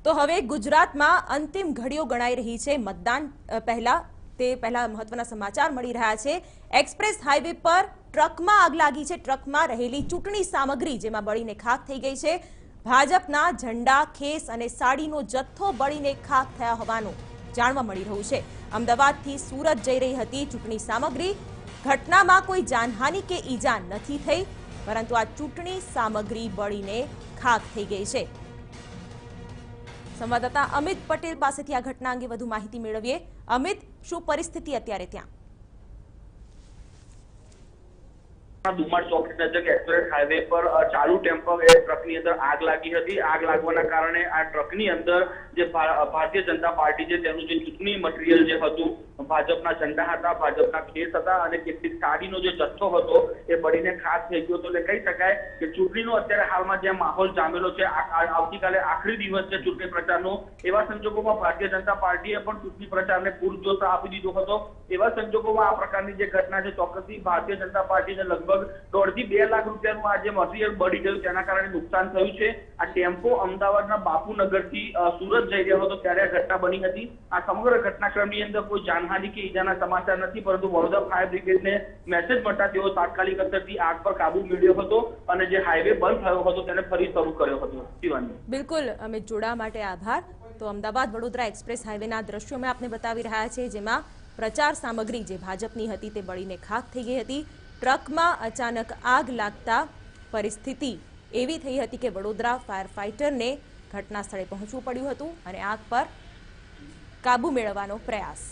તો હવે ગુજરાતમાં અંતિમ ઘડીઓ ગણાઈ રહી છે મતદાન પહેલા મહત્વના સમાચાર મળી રહ્યા છે। એક્સપ્રેસ હાઈવે પર ટ્રકમાં આગ લાગી છે। ટ્રકમાં રહેલી ચૂંટણી સામગ્રી જેમાં બળીને ખાખ થઈ ગઈ છે। ભાજપના ઝંડા, ખેસ અને સાડીનો જથ્થો બળીને ખાખ થયા હોવાનું જાણવા મળી રહ્યું છે। અમદાવાદથી સુરત જઈ રહી હતી ચૂંટણી સામગ્રી। ઘટનામાં કોઈ જાનહાનિ કે ઈજા નથી થઈ, પરંતુ આ ચૂંટણી સામગ્રી બળીને ખાખ થઈ ગઈ છે। સંવાદદાતા અમિત પટેલ પાસેથી આ ઘટના અંગે વધુ માહિતી મેળવીએ। અમિત, શું પરિસ્થિતિ અત્યારે ત્યાં? ધુમાડ ચોકડી નજીક એક્સપ્રેસ હાઈવે પર ચાલુ ટેમ્પો ટ્રકની અંદર આગ લાગી હતી। આગ લાગવાના કારણે આ ટ્રકની અંદર જે ભારતીય જનતા પાર્ટી છે તેનું જે ચૂંટણી મટીરિયલ જે હતું, ભાજપના ઝંડા હતા, ભાજપના ખેસ હતા અને કેટલીક સાડીનો જે જથ્થો હતો એ બળીને ખાખ થઈ ગયો હતો। એટલે કહી શકાય કે ચૂંટણીનો અત્યારે હાલમાં જે માહોલ જામેલો છે, આવતીકાલે આખરી દિવસ છે ચૂંટણી પ્રચારનો। એવા સંજોગોમાં ભારતીય જનતા પાર્ટીએ પણ ચૂંટણી પ્રચારને પૂરજોશ આપી દીધો હતો। એવા સંજોગોમાં આ પ્રકારની જે ઘટના છે, ચોક્કસથી ભારતીય જનતા પાર્ટીને લગભગ 1.5 થી 2 લાખ રૂપિયાનું આ જે મટીરિયલ બળી ગયું તેના કારણે નુકસાન થયું છે। આ ટેમ્પો અમદાવાદના બાપુનગરથી સુરત જઈ રહ્યો હતો ત્યારે આ ઘટના બની હતી। આ સમગ્ર ઘટનાક્રમની અંદર કોઈ જાનહાનિ કે ઈજાના સમાચાર નથી, પરંતુ વડોદરા ફાયર બ્રિગેડને મેસેજ મળતા તેઓ તાત્કાલિક અસરથી આગ પર કાબુ મેળવ્યો હતો અને જે હાઈવે બંધ થયો હતો તેને ફરી શરૂ કર્યો હતો। શિવાની, બિલકુલ અમે જોડાવા માટે આભાર। તો અમદાવાદ વડોદરા એક્સપ્રેસ હાઈવેના દ્રશ્યો મેં આપને બતાવી રહ્યા છે, જેમાં પ્રચાર સામગ્રી જે ભાજપની હતી તે બળીને ખાખ થઈ ગઈ હતી। ટ્રકમાં અચાનક આગ લાગતા પરિસ્થિતિ એવી થઈ હતી કે વડોદરા ફાયર ફાઇટરને ઘટના સ્થળે પહોંચવું પડ્યું હતું અને આગ પર કાબુ મેળવવાનો પ્રયાસ